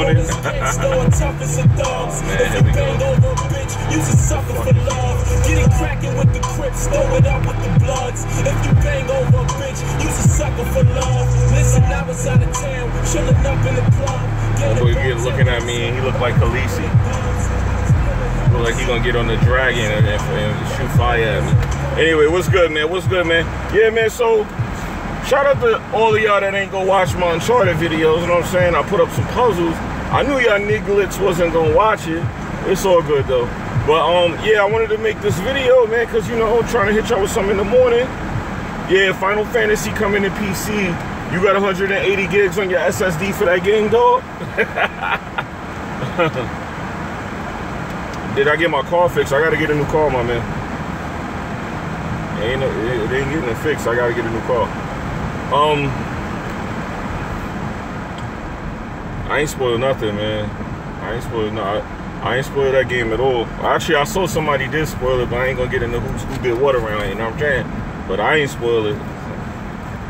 morning. Oh, man, here we go. Use a sucker for love. Get it cracking with the crips, throw it up with the bloods. If you bang over a bitch, use a sucker for love. Listen, I was out of town, chilling up in the club. That boy get looking at me and he look like Khaleesi. Look like he gonna get on the dragon and shoot fire at me. Anyway, what's good, man? What's good, man? Yeah, man, so shout out to all of y'all that ain't gonna watch my Uncharted videos, you know what I'm saying? I put up some puzzles. I knew y'all nigglets wasn't gonna watch it. It's all good though. But yeah, I wanted to make this video, man, because you know, I'm trying to hit y'all with something in the morning. Yeah, Final Fantasy coming to PC. You got 180 gigs on your SSD for that game, dog? Did I get my car fixed? I gotta get a new car, my man. It ain't getting it fixed. I gotta get a new car. I ain't spoiled nothing, man. I ain't spoiled that game at all. Actually, I saw somebody did spoil it, but I ain't gonna get into who did what around it, you know what I'm saying? But I ain't spoil it.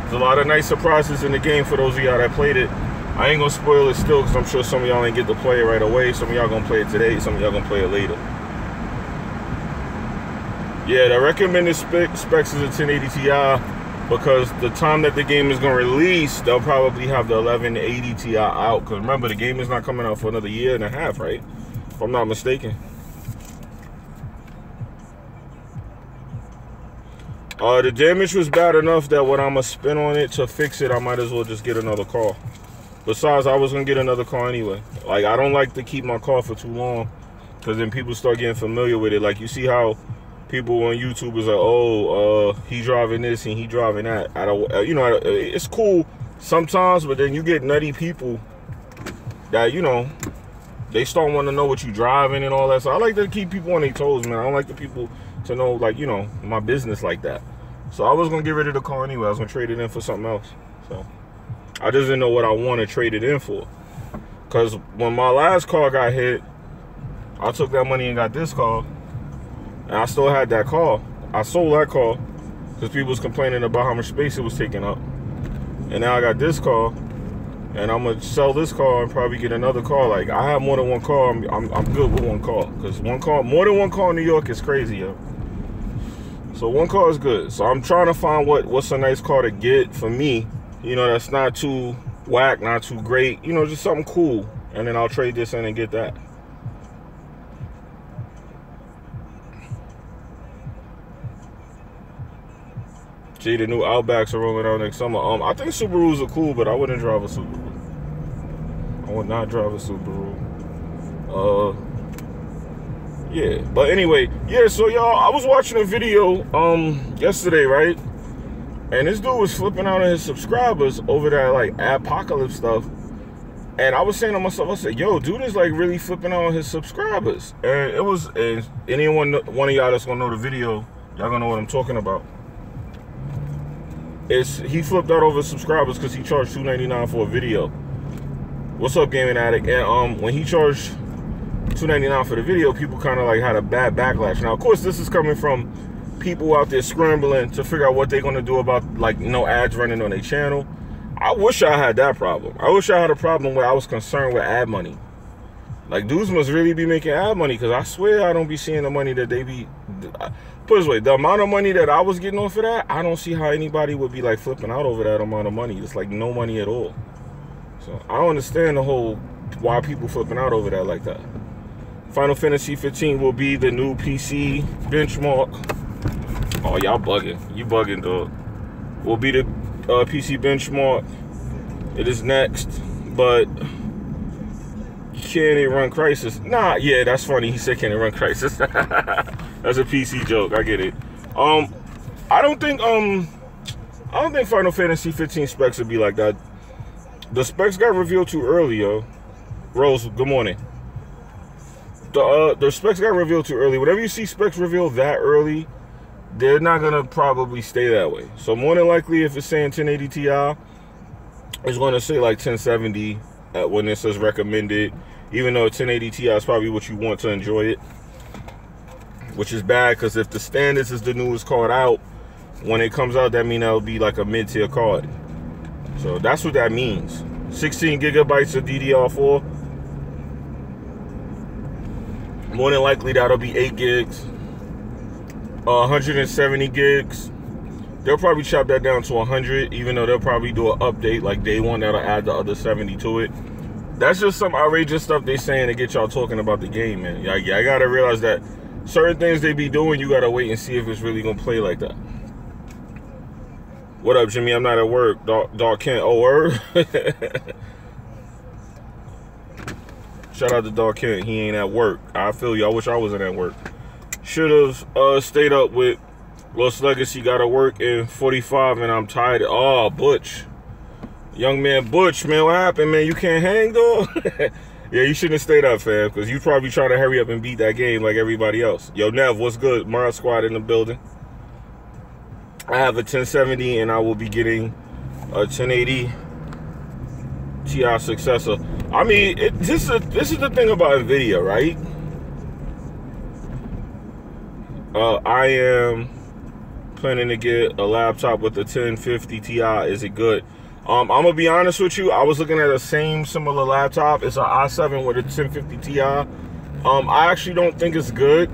There's a lot of nice surprises in the game for those of y'all that played it. I ain't gonna spoil it still, because I'm sure some of y'all ain't get to play it right away. Some of y'all gonna play it today, some of y'all gonna play it later. Yeah, the recommended specs is a 1080 Ti, because the time that the game is gonna release, they'll probably have the 1180 Ti out. Because remember, the game is not coming out for another 1.5 years, right? If I'm not mistaken. The damage was bad enough that when I'm gonna spend on it to fix it, I might as well just get another car. Besides, I was gonna get another car anyway. Like, I don't like to keep my car for too long, because then people start getting familiar with it. Like, you see how people on YouTube is like, oh, he driving this and he driving that. You know, it's cool sometimes, but then you get nutty people that, you know, they start wanting to know what you driving and all that. So I like to keep people on their toes, man. I don't like the people to know, like, you know, my business like that. So I was gonna get rid of the car anyway. I was gonna trade it in for something else. So I just didn't know what I want to trade it in for. Because when my last car got hit, I took that money and got this car. And I still had that car. I sold that car because people was complaining about how much space it was taking up. And now I got this car. And I'm going to sell this car and probably get another car. Like, I have more than one car. I'm good with one car. Because more than one car in New York is crazy, yo. So one car is good. So I'm trying to find what's a nice car to get for me. You know, that's not too whack, not too great. You know, just something cool. And then I'll trade this in and get that. See, the new Outbacks are rolling out next summer. I think Subarus are cool, but I wouldn't drive a Subaru. I would not drive a Subaru. Yeah, but anyway, yeah, so y'all, I was watching a video yesterday, right? And this dude was flipping out on his subscribers over that, like, apocalypse stuff. And I was saying to myself, I said, yo, dude is, like, really flipping out on his subscribers. And it was, and one of y'all that's gonna know the video, y'all gonna know what I'm talking about. He flipped out over subscribers because he charged $2.99 for a video. What's up, Gaming Addict? And when he charged $2.99 for the video, people kind of like had a bad backlash. Now, of course, this is coming from people out there scrambling to figure out what they're gonna do about, like, no ads running on their channel. I wish I had that problem. I wish I had a problem where I was concerned with ad money. Like, dudes must really be making ad money, because I swear I don't be seeing the money that they be. Put it this way, the amount of money that I was getting off of that, I don't see how anybody would be, like, flipping out over that amount of money. It's like no money at all. So I don't understand the whole why people flipping out over that like that. Final Fantasy 15 will be the new PC benchmark. Oh, y'all bugging. You bugging, dog. Will be the PC benchmark. It is next, but can it run Crysis? Nah, yeah, that's funny. He said, can it run Crysis? That's a PC joke. I get it. I don't think Final Fantasy 15 specs would be like that. The specs got revealed too early, yo. Rose, good morning. The specs got revealed too early. Whenever you see specs revealed that early, they're not gonna probably stay that way. So more than likely, if it's saying 1080 Ti, it's gonna say like 1070 when it says recommended. Even though 1080 Ti is probably what you want to enjoy it, which is bad, because if the standards is the newest card out, when it comes out, that means that'll be like a mid-tier card. So that's what that means. 16 gigabytes of DDR4. More than likely, that'll be 8 gigs. 170 gigs. They'll probably chop that down to 100, even though they'll probably do an update like day one that'll add the other 70 to it. That's just some outrageous stuff they saying to get y'all talking about the game, man. Yeah, I gotta realize that certain things they be doing, you gotta wait and see if it's really gonna play like that. What up, Jimmy? I'm not at work. Dog Kent. Oh, word? Shout out to Dog Kent. He ain't at work. I feel you. I wish I wasn't at work. Should have stayed up with Lost Legacy. Gotta work in 45 and I'm tired. Oh, Butch. Young man Butch, man, what happened, man? You can't hang, though? Yeah, you shouldn't have stayed up, fam, because you probably trying to hurry up and beat that game like everybody else. Yo, Nev, what's good? Mara Squad in the building. I have a 1070, and I will be getting a 1080 Ti successor. I mean, this is the thing about NVIDIA, right? I am planning to get a laptop with a 1050 Ti. Is it good? I'm gonna be honest with you. I was looking at a similar laptop. It's an i7 with a 1050 Ti. I actually don't think it's good,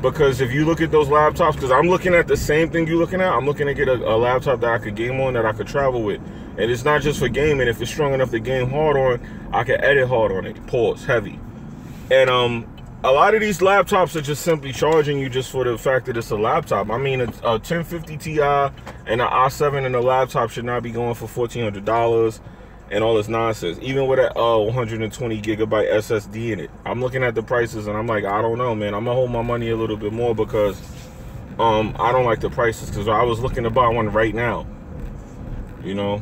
because if you look at those laptops, because I'm looking at the same thing you're looking at. I'm looking to get a laptop that I could game on, that I could travel with, and it's not just for gaming. If it's strong enough to game hard on, I can edit hard on it. Pause, heavy, and a lot of these laptops are just simply charging you just for the fact that it's a laptop. I mean, a 1050 Ti and an i7 and a laptop should not be going for $1,400 and all this nonsense. Even with a 120 gigabyte SSD in it. I'm looking at the prices and I'm like, I don't know, man. I'm gonna hold my money a little bit more because I don't like the prices. Because I was looking to buy one right now, you know.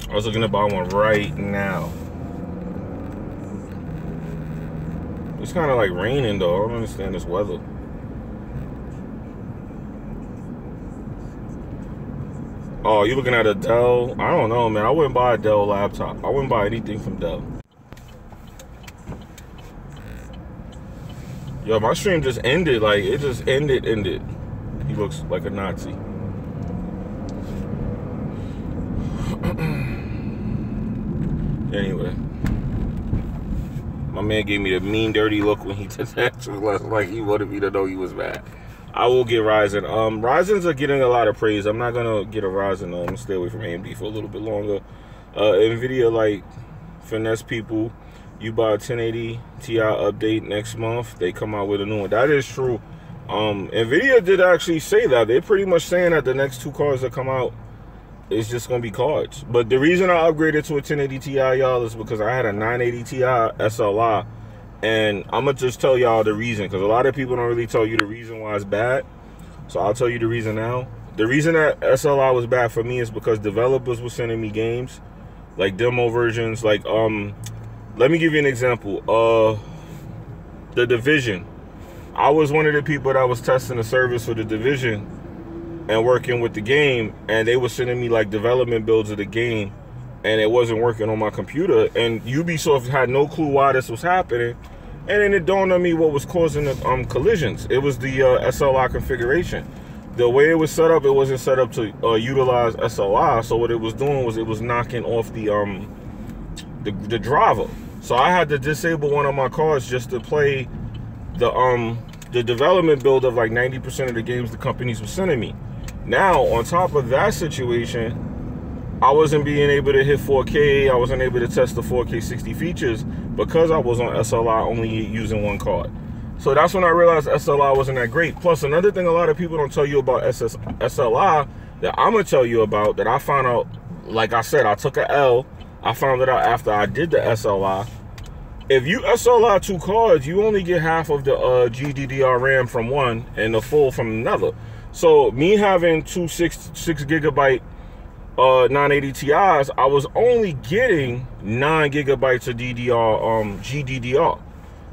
I was looking to buy one right now. It's kind of like raining, though. I don't understand this weather. Oh, you looking at a Dell? I don't know, man. I wouldn't buy a Dell laptop. I wouldn't buy anything from Dell. Yo, my stream just ended. Like, it just ended. He looks like a Nazi. Anyway, my man gave me the mean, dirty look when he did that to us, like he wanted me to know he was mad. I will get Ryzen. Ryzens are getting a lot of praise. I'm not gonna get a Ryzen though. I'm gonna stay away from AMD for a little bit longer. NVIDIA, like, finesse people. You buy a 1080 Ti update next month, they come out with a new one. That is true. NVIDIA did actually say that. They're pretty much saying that the next 2 cards that come out, it's just gonna be cards. But the reason I upgraded to a 1080 Ti, y'all, is because I had a 980 Ti SLI, and I'm gonna just tell y'all the reason, because a lot of people don't really tell you the reason why it's bad. So I'll tell you the reason now. The reason that SLI was bad for me is because developers were sending me games, like demo versions. Like, let me give you an example. The Division. I was one of the people that was testing the service for the Division and working with the game, and they were sending me like development builds of the game, and it wasn't working on my computer, and Ubisoft had no clue why this was happening. And then it dawned on me what was causing the collisions. It was the SLI configuration. The way it was set up, it wasn't set up to utilize SLI. So what it was doing was it was knocking off the driver. So I had to disable one of my cards just to play the development build of like 90% of the games the companies were sending me. Now, on top of that situation, I wasn't being able to hit 4K. I wasn't able to test the 4K 60 features because I was on SLI only using one card. So that's when I realized SLI wasn't that great. Plus, another thing a lot of people don't tell you about SLI that I'm going to tell you about, that I found out, like I said, I took an L. I found it out after I did the SLI. If you SLI 2 cards, you only get half of the GDDR RAM from one and the full from another. So me having 2 6 gigabyte 980 Ti's, I was only getting 9 gigabytes of GDDR.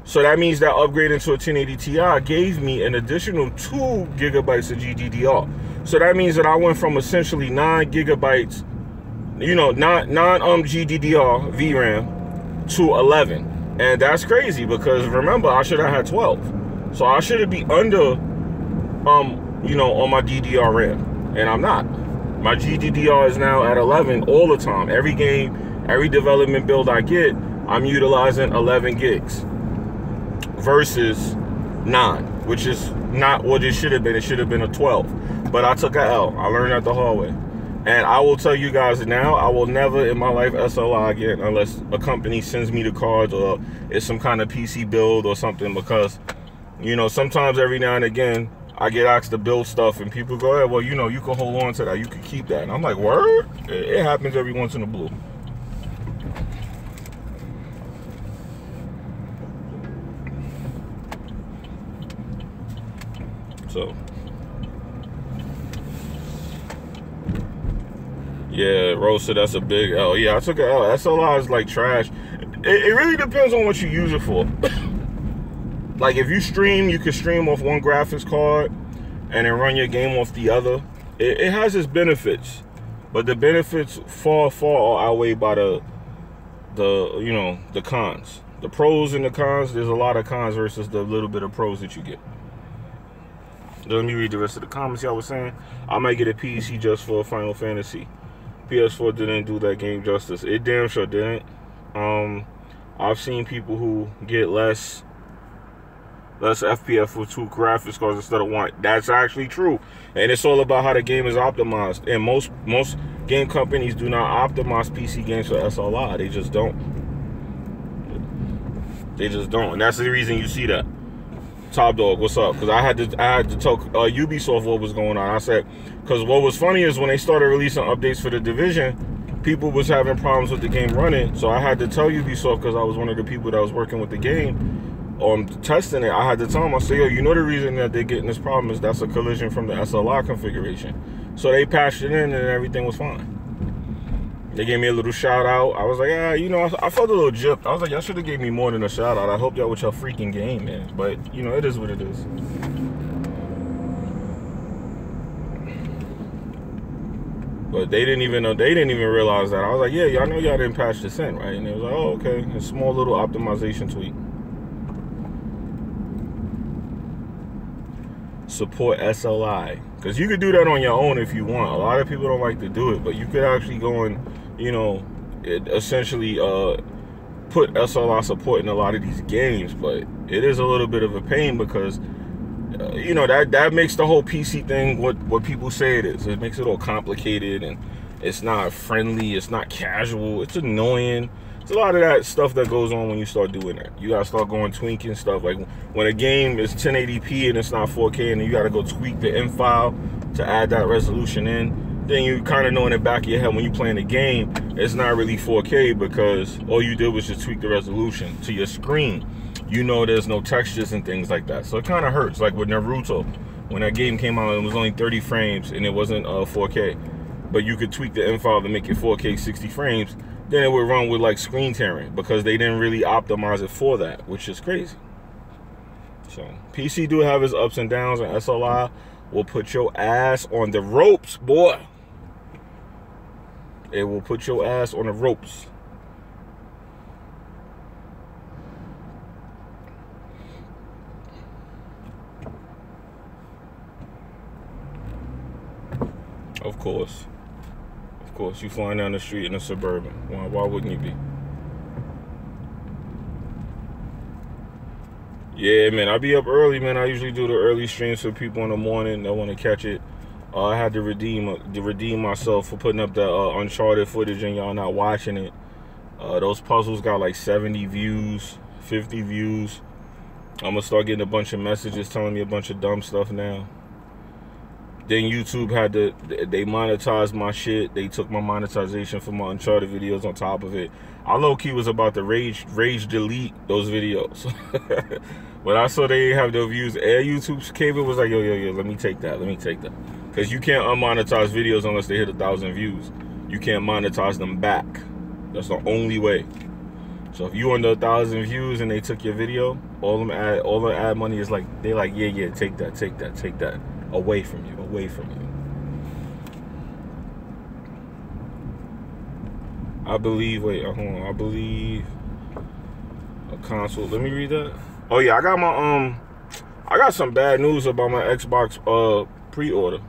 So that means that upgrading to a 1080 Ti gave me an additional 2 gigabytes of GDDR. So that means that I went from essentially 9 gigabytes, you know, non-GDDR VRAM to 11. And that's crazy because remember, I should have had 12. So I should be under, you know, on my DDR RAM. And I'm not. My GDDR is now at 11 all the time. Every game, every development build I get, I'm utilizing 11 gigs versus 9, which is not what it should have been. It should have been a 12. But I took a L. I learned that the hard way. And I will tell you guys now, I will never in my life SLI again unless a company sends me the cards or it's some kind of PC build or something, because, you know, sometimes every now and again, I get asked to build stuff and people go, hey, well, you know, you can hold on to that. You can keep that. And I'm like, word? It happens every once in a blue. So, yeah, roasted, that's a big L. Yeah, I took an L. SLI is like trash. It really depends on what you use it for. Like, if you stream, you can stream off one graphics card and then run your game off the other. It has its benefits, but the benefits far outweighed by the you know, the cons. The pros and the cons, there's a lot of cons versus the little bit of pros that you get. Let me read the rest of the comments y'all was saying. I might get a PC just for Final Fantasy. PS4 didn't do that game justice. It damn sure didn't. I've seen people who get less FPS with 2 graphics cards instead of 1. That's actually true. And it's all about how the game is optimized. And most game companies do not optimize PC games for SLI. They just don't. They just don't. And that's the reason you see that. Top Dog, what's up? Because I had to tell Ubisoft what was going on. I said, because what was funny is when they started releasing updates for The Division, people was having problems with the game running. So I had to tell Ubisoft, because I was one of the people that was working with the game testing it. I had to tell them, I said, yo, you know the reason that they're getting this problem is that's a collision from the SLI configuration. So they patched it in and everything was fine. They gave me a little shout out. I was like, yeah, you know, I felt a little gypped. I was like, y'all should have gave me more than a shout out. I hope y'all with your freaking game, man. But, you know, it is what it is. But they didn't even know, they didn't even realize that. I was like, yeah, y'all know y'all didn't patch this in, right? And it was like, oh, okay. A small little optimization tweak. Support SLI. Because you could do that on your own if you want. A lot of people don't like to do it, but you could actually go and, you know, essentially put SLI support in a lot of these games. But it is a little bit of a pain because, you know, that makes the whole PC thing what people say it is. It makes it all complicated and it's not friendly, it's not casual, it's annoying. It's a lot of that stuff that goes on when you start doing that. You gotta start going tweaking stuff. Like when a game is 1080p and it's not 4K, and then you gotta go tweak the M file to add that resolution in. Then you kind of know in the back of your head when you're playing the game, it's not really 4K because all you did was just tweak the resolution to your screen. You know there's no textures and things like that. So it kind of hurts. Like with Naruto, when that game came out, it was only 30 frames and it wasn't 4K. But you could tweak the M file to make it 4K 60 frames. Then it would run with like screen tearing because they didn't really optimize it for that, which is crazy. So PC do have its ups and downs, and SLI will put your ass on the ropes, boy. It will put your ass on the ropes. Of course. Of course, you flying down the street in a Suburban. Why wouldn't you be? Yeah, man, I be up early, man. I usually do the early streams for people in the morning that want to catch it. I had to redeem myself for putting up the Uncharted footage and y'all not watching it. Those puzzles got like 70 views, 50 views. I'm gonna start getting a bunch of messages telling me a bunch of dumb stuff now. Then YouTube they monetized my shit. They took my monetization for my Uncharted videos on top of it. I low-key was about to rage delete those videos. When I saw they have their views, YouTube's cable was like, yo, let me take that. Because you can't unmonetize videos unless they hit 1,000 views. You can't monetize them back. That's the only way. So if you under 1,000 views and they took your video, all the ad money is like, they like, yeah, take that. Away from you. I believe, wait, hold on. I believe a console. Let me read that. Oh yeah, I got some bad news about my Xbox pre-order.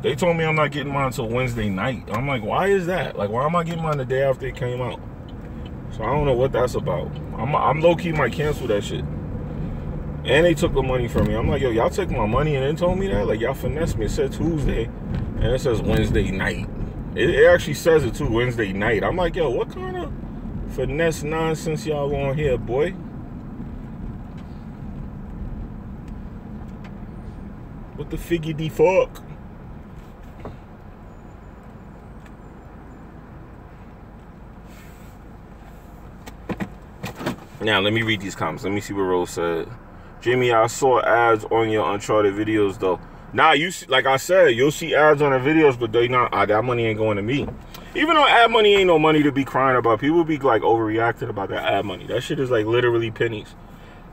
They told me I'm not getting mine until Wednesday night. I'm like, why is that? Like, why am I getting mine the day after it came out? So I don't know what that's about. I'm low-key might cancel that shit. And they took the money from me. I'm like, yo, y'all took my money and then told me that? Like, y'all finessed me. It said Tuesday, and it says Wednesday night. It actually says it too, Wednesday night. I'm like, yo, what kind of finesse nonsense y'all on here, boy? What the figgity fuck? Now, let me read these comments. Let me see what Rose said. Jimmy, I saw ads on your Uncharted videos, though. Nah, you see, like I said, you'll see ads on the videos, but they not. That money ain't going to me. Even though ad money ain't no money to be crying about, people be like overreacting about that ad money. That shit is like literally pennies.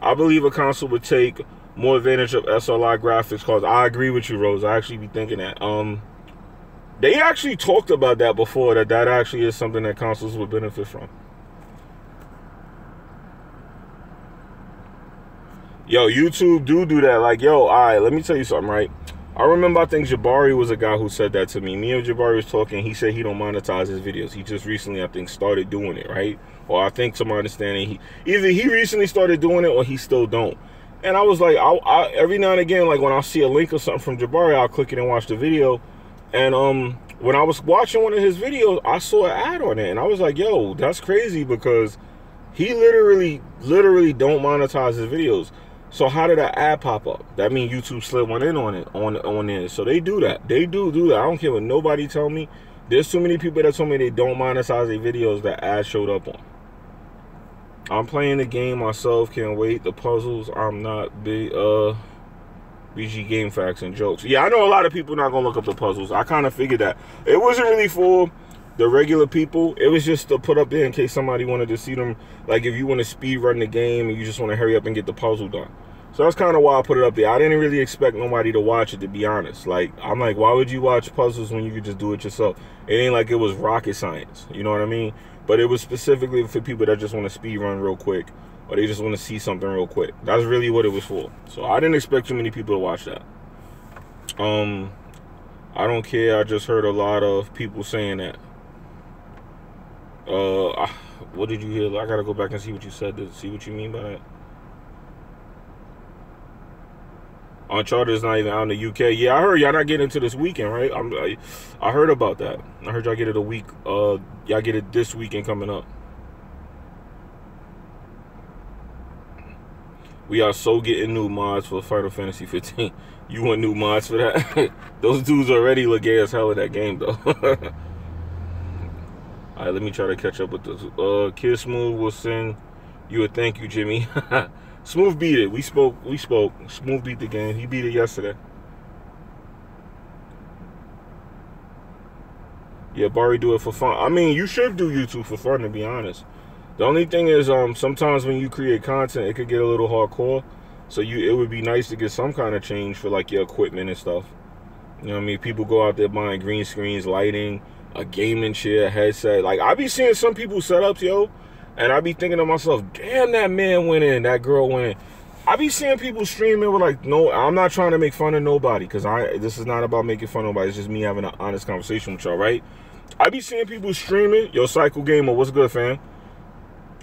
I believe a console would take more advantage of SLI graphics cards. I agree with you, Rose. I actually be thinking that. They actually talked about that before, that actually is something that consoles would benefit from. Yo, YouTube do that. Like, yo, all right, let me tell you something, right? I remember, I think Jabari was a guy who said that to me. Me and Jabari was talking. He said he don't monetize his videos. He just recently, I think, started doing it, right? Or I think, to my understanding, either he recently started doing it or he still don't. And I was like, I every now and again, like when I see a link or something from Jabari, I'll click it and watch the video. And when I was watching one of his videos, I saw an ad on it. And I was like, yo, that's crazy, because he literally don't monetize his videos. So how did that ad pop up? That means YouTube slid one in on it, on there. So they do that. They do that. I don't care what nobody tell me. There's too many people that told me they don't monetize their videos that ads showed up on. I'm playing the game myself. Can't wait. The puzzles. I'm not big. BG game facts and jokes. Yeah, I know a lot of people not gonna look up the puzzles. I kind of figured that. It wasn't really for the regular people. It was just to put up there in case somebody wanted to see them. Like if you want to speed run the game and you just want to hurry up and get the puzzle done. So that's kind of why I put it up there. I didn't really expect nobody to watch it, to be honest. Like, I'm like, why would you watch puzzles when you could just do it yourself? It ain't like it was rocket science. You know what I mean? But it was specifically for people that just want to speed run real quick, or they just want to see something real quick. That's really what it was for. So I didn't expect too many people to watch that. I don't care. I just heard a lot of people saying that. What did you hear? I gotta go back and see what you said to see what you mean by that. Uncharted is not even out in the UK. Yeah, I heard y'all not getting into this weekend, right? I heard about that. I heard y'all get it a week. Y'all get it this weekend coming up. We are so getting new mods for Final Fantasy 15. You want new mods for that? Those dudes already look gay as hell in that game, though. All right, let me try to catch up with this. Kid Smooth will send you a thank you, Jimmy. Smooth beat it. We spoke. Smooth beat the game. He beat it yesterday. Yeah, Barry do it for fun. I mean, you should do YouTube for fun, to be honest. The only thing is, sometimes when you create content, it could get a little hardcore. So it would be nice to get some kind of change for like your equipment and stuff. You know what I mean? People go out there buying green screens, lighting, a gaming chair, a headset. Like, I be seeing some people's setups, yo. And I be thinking to myself, damn, that man went in, that girl went in. I be seeing people streaming with like, no, I'm not trying to make fun of nobody, because this is not about making fun of nobody. It's just me having an honest conversation with y'all, right? I be seeing people streaming. Yo, Cycle Gamer, what's good, fam?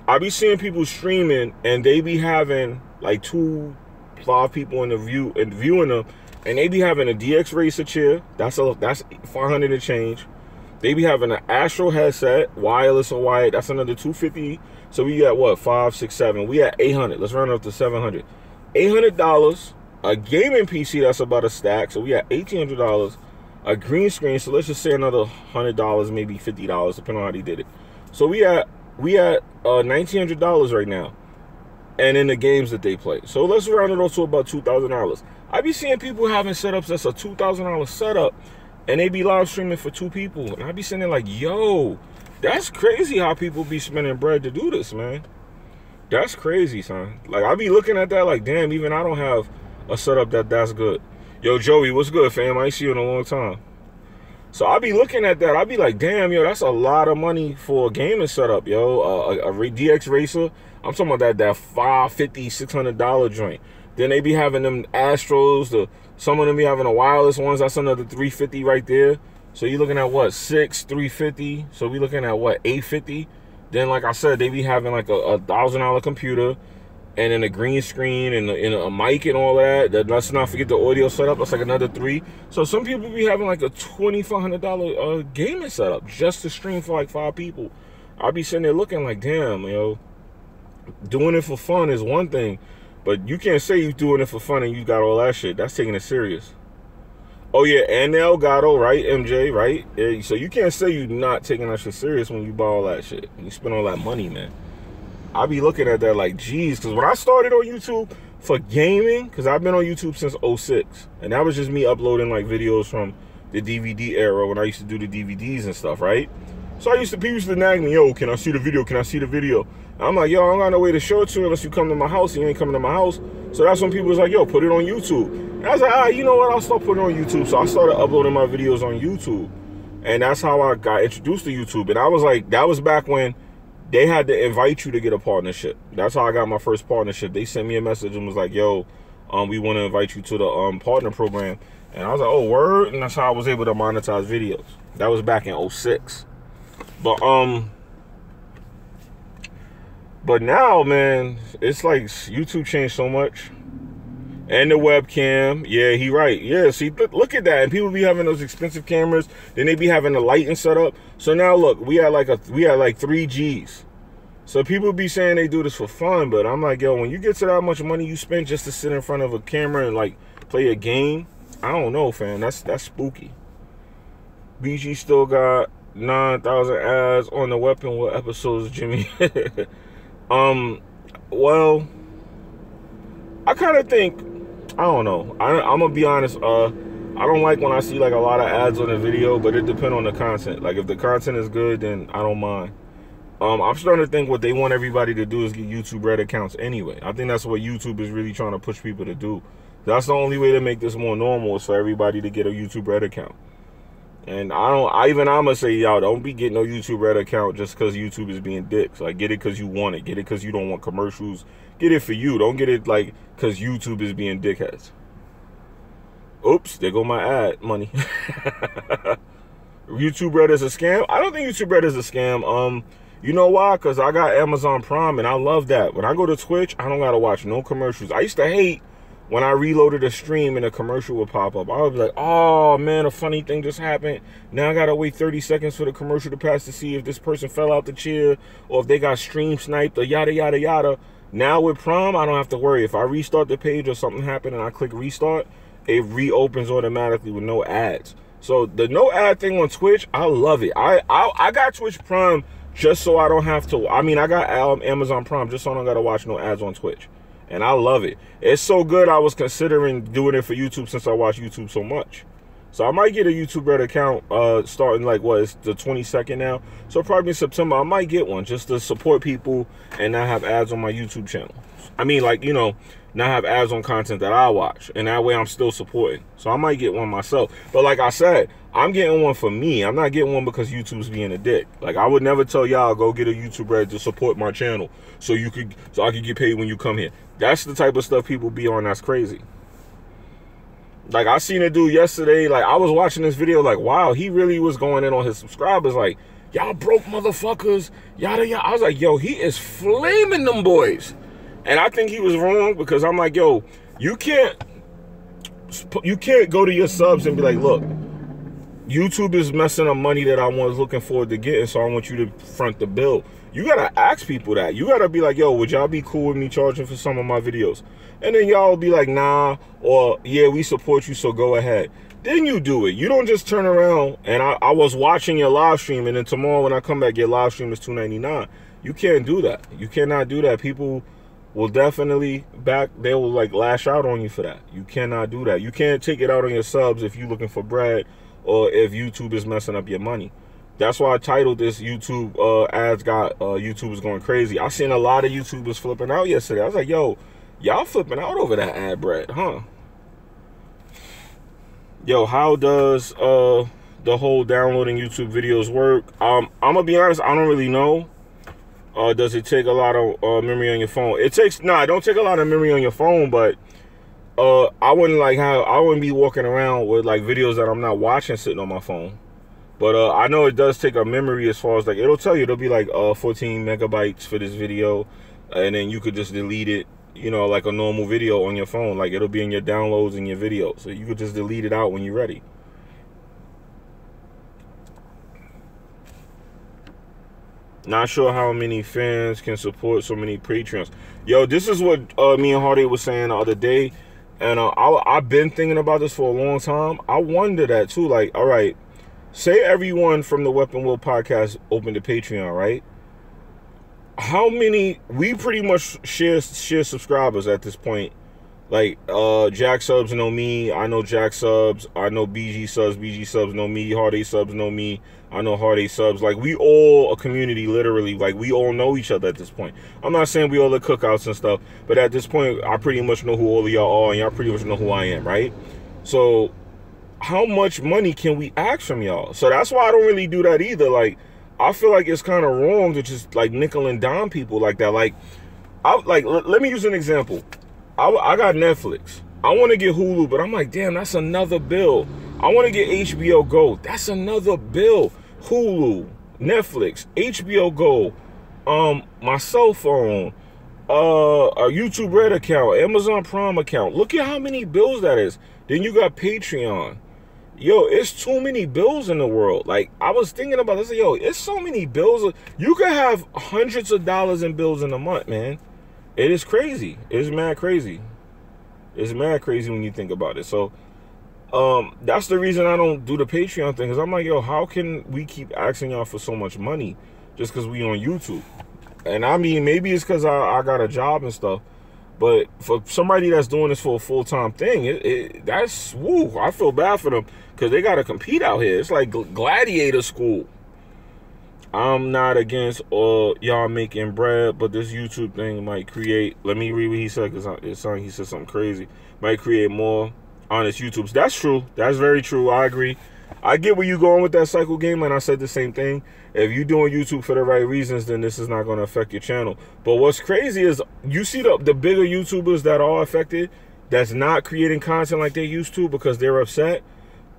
I be seeing people streaming, and they be having like 5 people in the view and viewing them, and they be having a DX Racer chair. That's 500 and change. They be having an Astro headset, wireless or wired. That's another $250. So we got what, 5, 6, 7. We at 800. Let's round up to 700. $800. A gaming PC that's about a stack. So we at $1,800. A green screen. So let's just say another $100, maybe $50, depending on how they did it. So we at $1,900 right now. And in the games that they play. So let's round it up to about $2,000. I be seeing people having setups that's a $2,000 setup. And they be live streaming for 2 people. And I be sitting there like, yo, that's crazy how people be spending bread to do this, man. That's crazy, son. Like, I be looking at that like, damn, even I don't have a setup that's good. Yo, Joey, what's good, fam? I ain't see you in a long time. So I be looking at that. I be like, damn, yo, that's a lot of money for a gaming setup, yo. A DX Racer. I'm talking about that $550, $600 joint. Then they be having them Astros. Some of them be having the wireless ones. That's another $350 right there. So you're looking at what, $350. So we looking at what, $850. Then like I said, they be having like a $1,000 computer, and then a green screen and a mic and all that. Let's not forget the audio setup. That's like another $300. So some people be having like a $2,500 gaming setup just to stream for like 5 people. I'll be sitting there looking like, damn, yo, doing it for fun is one thing, but you can't say you doing it for fun and you got all that shit. That's taking it serious. Oh yeah, and Elgato, right? MJ, right? Yeah, so you can't say you're not taking that shit serious when you buy all that shit. You spend all that money, man. I be looking at that like, geez, because when I started on YouTube for gaming, because I've been on YouTube since 06, and that was just me uploading like videos from the DVD era when I used to do the DVDs and stuff, right? So people used to nag me, yo, can I see the video? Can I see the video? And I'm like, yo, I don't got no way to show it to you unless you come to my house. You ain't coming to my house. So that's when people was like, yo, put it on YouTube. And I was like, all right, you know what? I'll start putting it on YouTube. So I started uploading my videos on YouTube. And that's how I got introduced to YouTube. And I was like, that was back when they had to invite you to get a partnership. That's how I got my first partnership. They sent me a message and was like, yo, we want to invite you to the partner program. And I was like, oh, word? And that's how I was able to monetize videos. That was back in 06. But now, man, it's like YouTube changed so much. And the webcam, yeah, he right. Yeah, see, look at that. And people be having those expensive cameras, then they be having the lighting set up. So now look, we had like 3 G's. So people be saying they do this for fun, but I'm like, yo, when you get to that much money you spend just to sit in front of a camera and like play a game, I don't know, fam. That's spooky. BG still got 9,000 ads on the weapon. What episodes, Jimmy? Well, I kind of think, I don't know. I'm gonna be honest. I don't like when I see like a lot of ads on a video, but it depends on the content. Like if the content is good, then I don't mind. I'm starting to think what they want everybody to do is get YouTube Red accounts anyway. I think that's what YouTube is really trying to push people to do. That's the only way to make this more normal is for everybody to get a YouTube Red account. And I'm gonna say, y'all, don't be getting no YouTube Red account just because YouTube is being dicks. Like, get it because you want it. Get it because you don't want commercials. Get it for you. Don't get it like because YouTube is being dickheads. Oops, there go my ad money. YouTube Red is a scam? I don't think YouTube Red is a scam. You know why? Because I got Amazon Prime and I love that. When I go to Twitch, I don't gotta watch no commercials. I used to hate when I reloaded a stream and a commercial would pop up. I would be like, oh man, a funny thing just happened. Now I gotta wait 30 seconds for the commercial to pass to see if this person fell out the chair or if they got stream sniped or yada, yada, yada. Now with Prime, I don't have to worry. If I restart the page or something happened and I click restart, it reopens automatically with no ads. So the no ad thing on Twitch, I love it. I got Twitch Prime just so I don't have to. I mean, I got Amazon Prime just so I don't gotta watch no ads on Twitch. And I love it. It's so good I was considering doing it for YouTube since I watch YouTube so much. So I might get a YouTube Red account starting like, what, it's the 22nd now? So probably in September, I might get one just to support people and not have ads on my YouTube channel. I mean, like, you know, not have ads on content that I watch. And that way I'm still supporting. So I might get one myself. But like I said, I'm getting one for me. I'm not getting one because YouTube's being a dick. Like, I would never tell y'all go get a YouTube Red to support my channel so I could get paid when you come here. That's the type of stuff people be on that's crazy. Like, I seen a dude yesterday, like, I was watching this video, like, wow, he really was going in on his subscribers, like, y'all broke motherfuckers, yada, yada. I was like, yo, he is flaming them boys. And I think he was wrong because I'm like, yo, you can't go to your subs and be like, look, YouTube is messing up money that I was looking forward to getting, so I want you to front the bill. You gotta ask people that. You gotta be like, yo, would y'all be cool with me charging for some of my videos? And then y'all be like, nah, or yeah, we support you, so go ahead. Then you do it. You don't just turn around and I was watching your live stream and then tomorrow when I come back, your live stream is $2.99. You can't do that. You cannot do that. People will definitely they will like lash out on you for that. You cannot do that. You can't take it out on your subs if you're looking for bread or if YouTube is messing up your money. That's why I titled this YouTube ads got YouTubers going crazy. I seen a lot of YouTubers flipping out yesterday. I was like, yo, y'all flipping out over that ad bread, huh? Yo, how does the whole downloading YouTube videos work? I'm gonna be honest, I don't really know. Does it take a lot of memory on your phone? It don't take a lot of memory on your phone, but I wouldn't be walking around with like videos that I'm not watching sitting on my phone. But I know it does take a memory as far as like, it'll tell you, it'll be like 14 megabytes for this video, and then you could just delete it, you know, like a normal video on your phone. Like it'll be in your downloads and your videos, so you could just delete it out when you're ready. Not sure how many fans can support so many Patreons. Yo, this is what me and Hardy was saying the other day, and I've been thinking about this for a long time. I wonder that too. Like, all right, say everyone from the Weapon Will podcast opened a Patreon, right? How many? We pretty much share subscribers at this point. Like Jack Subs know me, I know Jack Subs, I know BG Subs know me, Hardy Subs know me, I know Hardy Subs. Like we all a community, literally. Like we all know each other at this point. I'm not saying we all at cookouts and stuff, but at this point I pretty much know who all of y'all are, and y'all pretty much know who I am, right? So how much money can we ask from y'all? So that's why I don't really do that either. Like I feel like it's kind of wrong to just like nickel and dime people like that. Like let me use an example. I got Netflix. I want to get Hulu, but I'm like, damn, that's another bill. I want to get HBO Go. That's another bill. Hulu, Netflix, HBO Go, my cell phone, a YouTube Red account, Amazon Prime account. Look at how many bills that is. Then you got Patreon. Yo, it's too many bills in the world. Like, I was thinking about this. Yo, it's so many bills. You could have hundreds of dollars in bills in a month, man. It is crazy. It's mad crazy. It's mad crazy when you think about it. So, that's the reason I don't do the Patreon thing. Because I'm like, yo, how can we keep asking y'all for so much money just because we on YouTube? And I mean, maybe it's because I got a job and stuff. But for somebody that's doing this for a full-time thing, that's, woo, I feel bad for them. Because they got to compete out here. It's like gladiator school. I'm not against y'all making bread, but this YouTube thing might create, let me read what he said, because he said something crazy, might create more honest YouTubers. That's true. That's very true. I agree. I get where you're going with that cycle game, and I said the same thing. If you're doing YouTube for the right reasons, then this is not going to affect your channel. But what's crazy is you see the bigger YouTubers that are affected, that's not creating content like they used to because they're upset.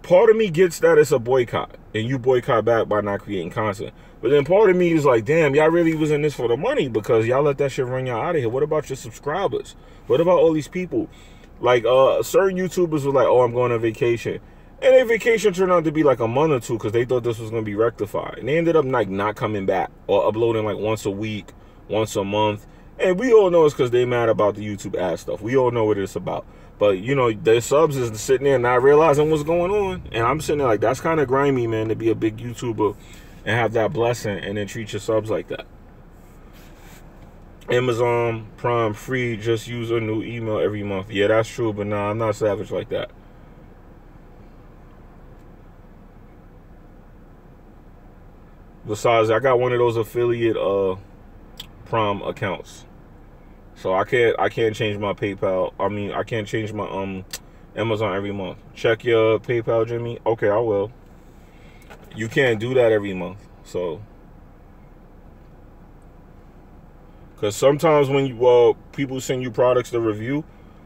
Part of me gets that it's a boycott, and you boycott back by not creating content. But then part of me is like, damn, y'all really was in this for the money because y'all let that shit run y'all out of here. What about your subscribers? What about all these people? Like, certain YouTubers were like, oh, I'm going on vacation. And their vacation turned out to be like a month or two because they thought this was going to be rectified. And they ended up like not coming back or uploading like once a week, once a month. And we all know it's because they mad about the YouTube ad stuff. We all know what it's about. But, you know, their subs is sitting there not realizing what's going on. And I'm sitting there like, that's kind of grimy, man, to be a big YouTuber and have that blessing and then treat your subs like that. Amazon Prime free, just use a new email every month. Yeah, that's true, but nah, I'm not savage like that. Besides, I got one of those affiliate Prime accounts. So I can't change my PayPal. I mean, I can't change my Amazon every month. Check your PayPal, Jimmy. Okay, I will. You can't do that every month. So, because sometimes when you people send you products to review,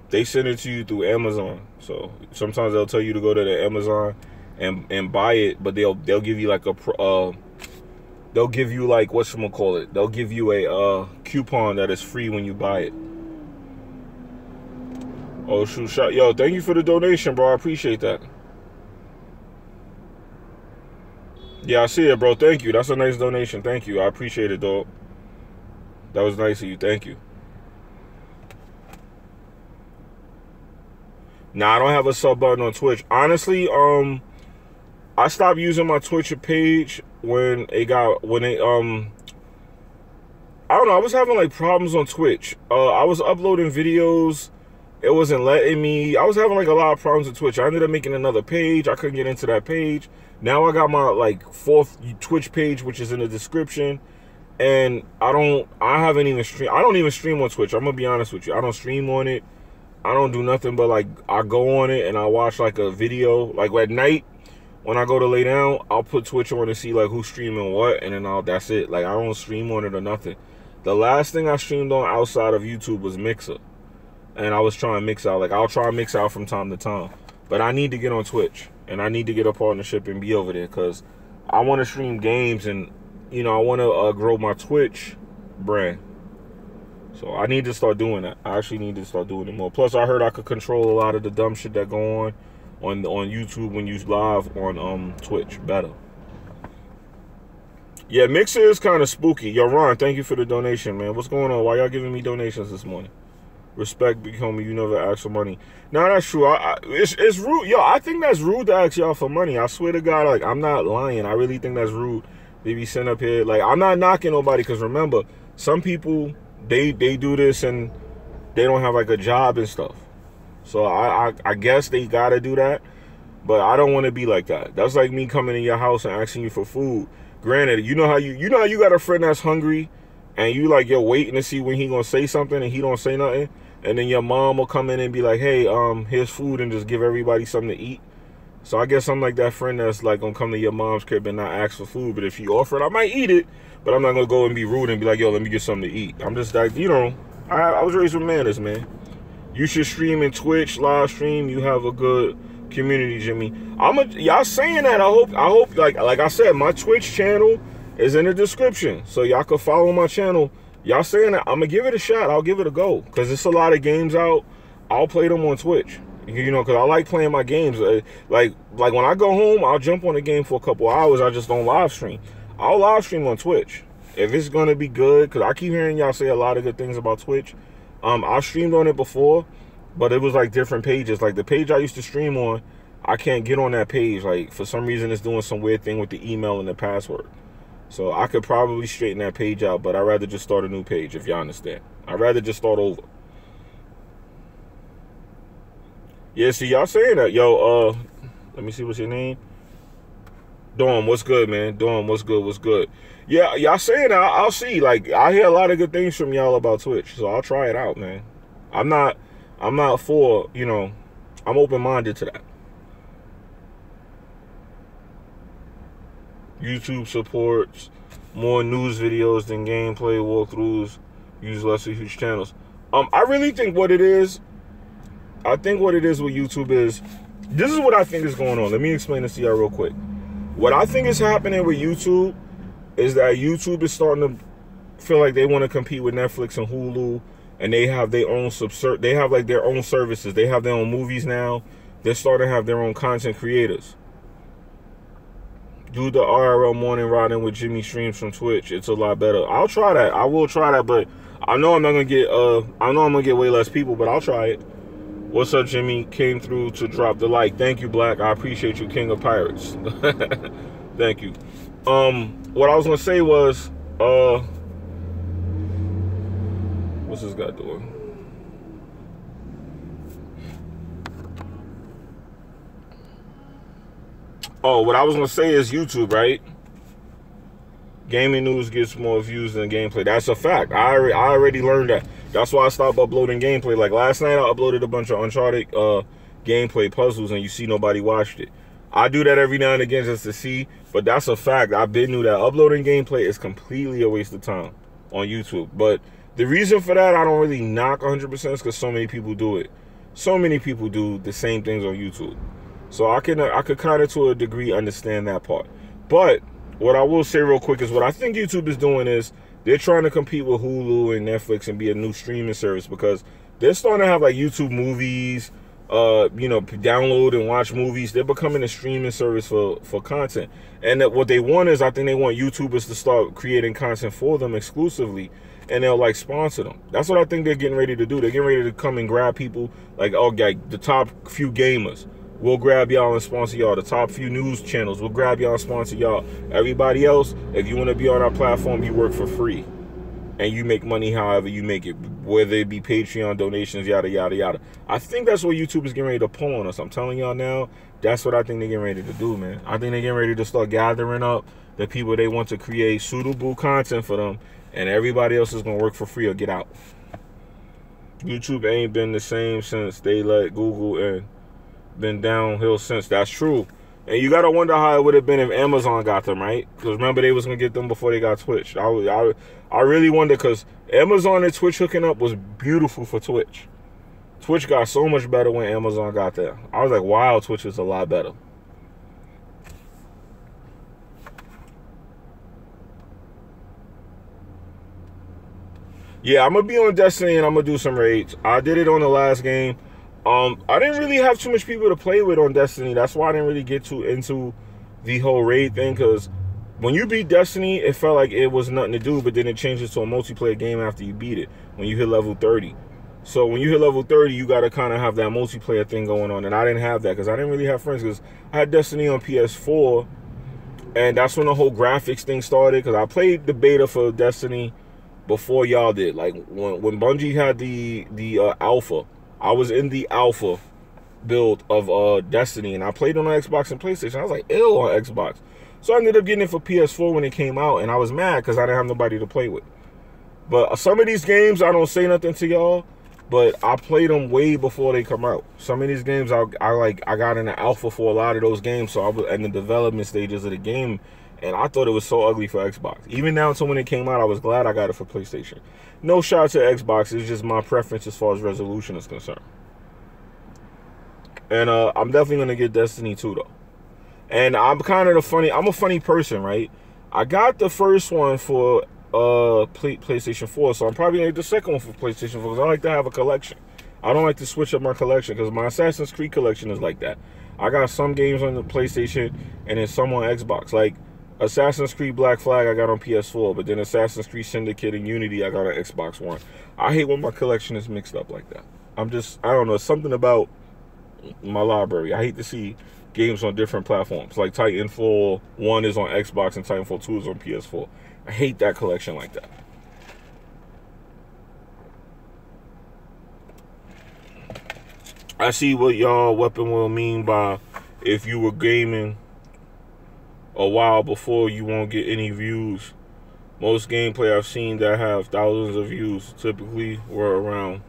they send it to you through Amazon. So sometimes they'll tell you to go to the Amazon and buy it, but they'll give you like they'll give you like, whatchamacallit, they'll give you a coupon that is free when you buy it. Oh shoot, shot. Yo, thank you for the donation, bro. I appreciate that. Yeah, I see it, bro. Thank you. That's a nice donation. Thank you. I appreciate it, dog. That was nice of you. Thank you. Nah, I don't have a sub button on Twitch. Honestly, I stopped using my Twitch page when I don't know, I was having like problems on Twitch. I was uploading videos, it wasn't letting me. I was having like a lot of problems with Twitch. I ended up making another page. I couldn't get into that page. Now I got my like 4th Twitch page, which is in the description. And I don't even stream on Twitch. I'm gonna be honest with you. I don't stream on it. I don't do nothing but like, I go on it and I watch like a video. Like at night, when I go to lay down, I'll put Twitch on to see like who's streaming what, and then that's it. Like I don't stream on it or nothing. The last thing I streamed on outside of YouTube was Mixer. and I was trying to mix out. Like, I'll try to mix out from time to time. But I need to get on Twitch, and I need to get a partnership and be over there, because I want to stream games, and, you know, I want to grow my Twitch brand. So I need to start doing that. I actually need to start doing it more. Plus, I heard I could control a lot of the dumb shit that go on YouTube when you live on Twitch better. Yeah, Mixer is kind of spooky. Yo, Ron, thank you for the donation, man. What's going on? Why y'all giving me donations this morning? Respect, big homie. You never ask for money. No, that's true. It's rude. Yo, I think that's rude to ask y'all for money. I swear to God, like, I'm not lying. I really think that's rude. They be sitting up here. Like, I'm not knocking nobody, because remember, some people, they do this and they don't have, like, a job and stuff. So I guess they got to do that. But I don't want to be like that. That's like me coming in your house and asking you for food. Granted, you know how you got a friend that's hungry, and you like, you're waiting to see when he gonna say something, and he don't say nothing, and then your mom will come in and be like, hey, here's food, and just give everybody something to eat. So I guess I'm like that friend that's like gonna come to your mom's crib and not ask for food, but if she offer it, I might eat it, but I'm not gonna go and be rude and be like, yo, let me get something to eat. I'm just like, you know, I was raised with manners, man. You should stream in Twitch, live stream. You have a good community, Jimmy. Y'all saying that. I hope like I said, my Twitch channel is in the description, so y'all can follow my channel. Y'all saying that, I'm gonna give it a shot. I'll give it a go, because it's a lot of games out. I'll play them on Twitch, you know, because I like playing my games. Like when I go home, I'll jump on the game for a couple hours. I just don't live stream. I'll live stream on Twitch if it's gonna be good, because I keep hearing y'all say a lot of good things about Twitch. I streamed on it before, but it was like different pages. Like the page I used to stream on, I can't get on that page. Like, for some reason, it's doing some weird thing with the email and the password. So I could probably straighten that page out, but I'd rather just start a new page, if y'all understand. I'd rather just start over. Yeah, see, y'all saying that. Yo, let me see, what's your name? Dom, what's good, man? Dom, what's good, what's good? Yeah, y'all saying that. I'll see. Like, I hear a lot of good things from y'all about Twitch, so I'll try it out, man. I'm not for, you know, I'm open-minded to that. YouTube supports more news videos than gameplay walkthroughs. Use less of huge channels. I really think what it is, I think what it is with YouTube is, this is what I think is going on. Let me explain this to y'all real quick. What I think is happening with YouTube is that YouTube is starting to feel like they want to compete with Netflix and Hulu, and they have their own they have like their own services. They have their own movies now. They're starting to have their own content creators. Do the RRL morning riding with Jimmy streams from Twitch. It's a lot better. I'll try that. I will try that, but I know I'm not gonna get I know I'm gonna get way less people, but I'll try it. What's up, Jimmy? Came through to drop the like. Thank you, Black. I appreciate you, King of Pirates. Thank you. What I was gonna say was, what's this guy doing? Oh, what I was gonna say is YouTube, right? Gaming news gets more views than gameplay. That's a fact. I already learned that. That's why I stopped uploading gameplay. Like last night, I uploaded a bunch of Uncharted gameplay puzzles, and you see nobody watched it. I do that every now and again just to see, but that's a fact. I've been knew that uploading gameplay is completely a waste of time on YouTube. But the reason for that, I don't really knock 100% is because so many people do it. So many people do the same things on YouTube. So I could kind of, to a degree, understand that part. But what I will say real quick is what I think YouTube is doing is they're trying to compete with Hulu and Netflix and be a new streaming service, because they're starting to have like YouTube movies, you know, download and watch movies. They're becoming a streaming service for content. And that what they want is, I think they want YouTubers to start creating content for them exclusively, and they'll like sponsor them. That's what I think they're getting ready to do. They're getting ready to come and grab people like, oh, like the top few gamers. We'll grab y'all and sponsor y'all. The top few news channels, we'll grab y'all and sponsor y'all. Everybody else, if you want to be on our platform, you work for free. And you make money however you make it, whether it be Patreon donations, yada, yada, yada. I think that's what YouTube is getting ready to pull on us. I'm telling y'all now, that's what I think they're getting ready to do, man. I think they're getting ready to start gathering up the people they want to create suitable content for them, and everybody else is going to work for free or get out. YouTube ain't been the same since they let Google in. Been downhill since. That's true. And you gotta wonder how it would have been if Amazon got them, right? Because remember, they was gonna get them before they got Twitch. I really wonder, because Amazon and Twitch hooking up was beautiful for Twitch. Twitch got so much better when Amazon got there. I was like, wow, Twitch is a lot better. Yeah, I'm going to be on Destiny and I'm going to do some raids. I did it on the last game. I didn't really have too much people to play with on Destiny. That's why I didn't really get too into the whole raid thing, because when you beat Destiny, it felt like it was nothing to do, but then it changes to a multiplayer game after you beat it, when you hit level 30. So when you hit level 30, you got to kind of have that multiplayer thing going on. And I didn't have that because I didn't really have friends, because I had Destiny on PS4. And that's when the whole graphics thing started, because I played the beta for Destiny before y'all did. Like when Bungie had the alpha, I was in the alpha build of Destiny. And I played on Xbox and PlayStation. I was like, ill on Xbox. So I ended up getting it for PS4 when it came out. And I was mad because I didn't have nobody to play with. But some of these games, I don't say nothing to y'all, but I played them way before they come out. Some of these games, I got in the alpha for a lot of those games, so I was in the development stages of the game, and I thought it was so ugly for Xbox. Even now, until when it came out, I was glad I got it for PlayStation. No shot to Xbox, it's just my preference as far as resolution is concerned. And I'm definitely gonna get Destiny 2 though. And I'm kind of I'm a funny person, right? I got the first one for PlayStation 4, so I'm probably gonna get the second one for PlayStation 4, because I like to have a collection. I don't like to switch up my collection, because my Assassin's Creed collection is like that. I got some games on the PlayStation and then some on Xbox. Like Assassin's Creed Black Flag I got on PS4, but then Assassin's Creed Syndicate and Unity I got on Xbox One. I hate when my collection is mixed up like that. I don't know, something about my library. I hate to see games on different platforms. Like Titanfall 1 is on Xbox and Titanfall 2 is on PS4. I hate that collection like that. I see what y'all Weapon will mean by, if you were gaming a while before, you won't get any views. Most gameplay I've seen that have thousands of views typically were around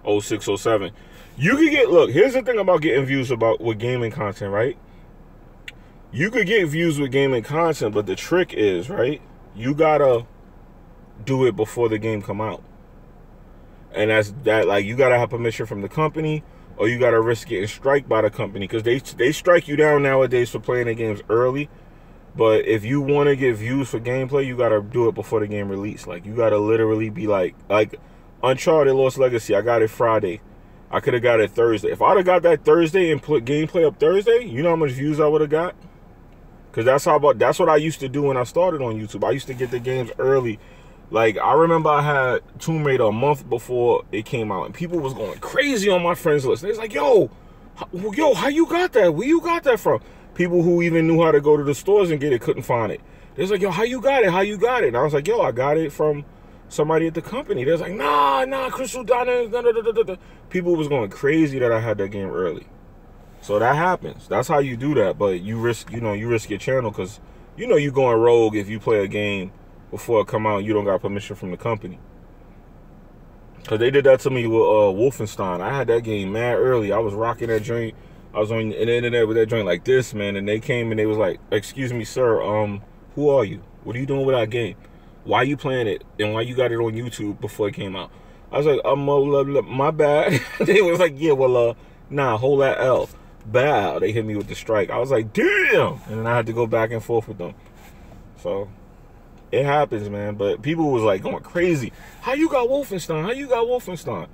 06, 07. You could get, look, here's the thing about getting views with gaming content, right? You could get views with gaming content, but the trick is, right, you gotta do it before the game come out. And like, you gotta have permission from the company, or you gotta risk getting striked by the company, because they strike you down nowadays for playing the games early. But if you want to get views for gameplay, you gotta do it before the game release. Like, you gotta literally be like Uncharted Lost Legacy, I got it Friday. I could have got it Thursday. If I'd have got that Thursday and put gameplay up Thursday, you know how much views I would have got? Because that's what I used to do when I started on YouTube. I used to get the games early. Like, I remember I had Tomb Raider a month before it came out, and people was going crazy on my friends list. They was like, yo, how you got that? Where you got that from? People who even knew how to go to the stores and get it couldn't find it. They was like, yo, how you got it? How you got it? And I was like, yo, I got it from somebody at the company. They was like, nah, Crystal Diamond. People was going crazy that I had that game early. So that happens. That's how you do that. But you risk your channel, because you going rogue if you play a game before it come out and you don't got permission from the company. Because they did that to me with Wolfenstein. I had that game mad early. I was rocking that joint. I was on the internet with that joint like this, man. And they came and they was like, excuse me, sir, who are you? What are you doing with our game? Why you playing it? And why you got it on YouTube before it came out? I was like, my bad. They was like, yeah, well, nah, hold that L. Bow. They hit me with the strike. I was like, damn. And then I had to go back and forth with them. So it happens, man. But people was like going crazy. How you got Wolfenstein? How you got Wolfenstein?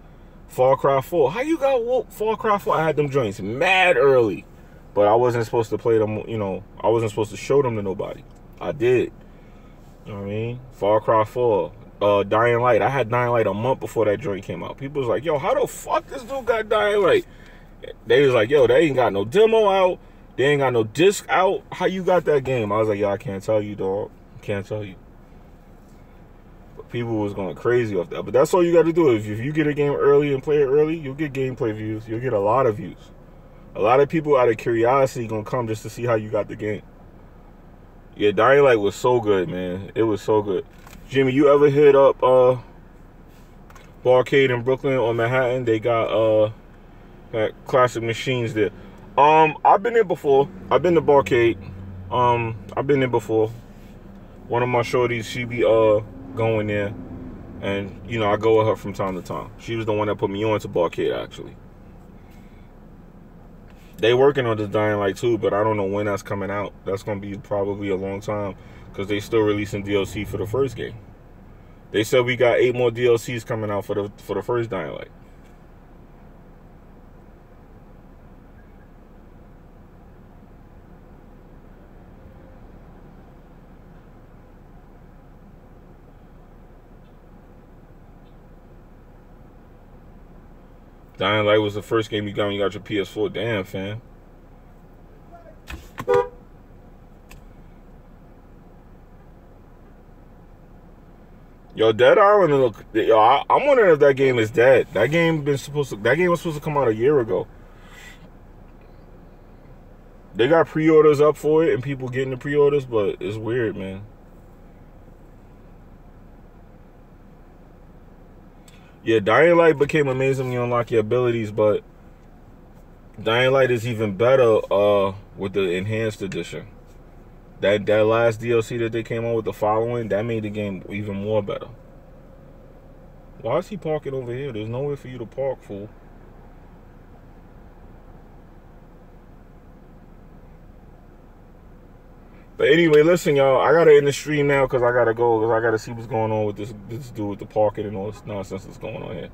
Far Cry 4. How you got Far Cry 4? I had them joints mad early. But I wasn't supposed to play them, I wasn't supposed to show them to nobody. I did. You know what I mean? Far Cry 4. Dying Light. I had Dying Light a month before that joint came out. People was like, yo, how the fuck this dude got Dying Light? They was like, yo, they ain't got no demo out. They ain't got no disc out. How you got that game? I was like, yo, I can't tell you, dog. Can't tell you. But people was going crazy off that. But that's all you got to do. If you get a game early and play it early, you'll get gameplay views. You'll get a lot of views. A lot of people out of curiosity going to come just to see how you got the game. Yeah, Dying Light was so good, man. It was so good. Jimmy, you ever hit up Barcade in Brooklyn or Manhattan? They got classic machines there. I've been there before. I've been to Barcade. I've been there before. One of my shorties, she be going there. And, you know, I go with her from time to time. She was the one that put me on to Barcade, actually. They working on this Dying Light 2, but I don't know when that's coming out. That's going to be probably a long time, because they still releasing DLC for the first game. They said we got 8 more DLCs coming out for the first Dying Light. Dying Light was the first game you got when you got your PS4. Damn, fam. Yo, Dead Island look. Yo, I'm wondering if that game is dead. That game was supposed to come out a year ago. They got pre-orders up for it and people getting the pre-orders, but it's weird, man. Yeah, Dying Light became amazing when you unlock your abilities, but Dying Light is even better with the enhanced edition. That last DLC that they came out with, the following, that made the game even more better. Why is he parking over here? There's nowhere for you to park, fool. But anyway, listen, y'all. I gotta end the stream now because I gotta go. Because I gotta see what's going on with this dude with the parking and all this nonsense that's going on here.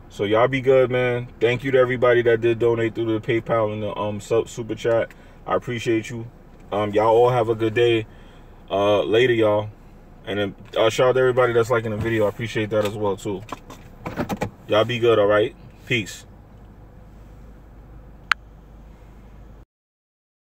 So y'all be good, man. Thank you to everybody that did donate through the PayPal and the super chat. I appreciate you. Y'all all have a good day. Later, y'all. And then shout out to everybody that's liking the video. I appreciate that as well too. Y'all be good, all right? Peace.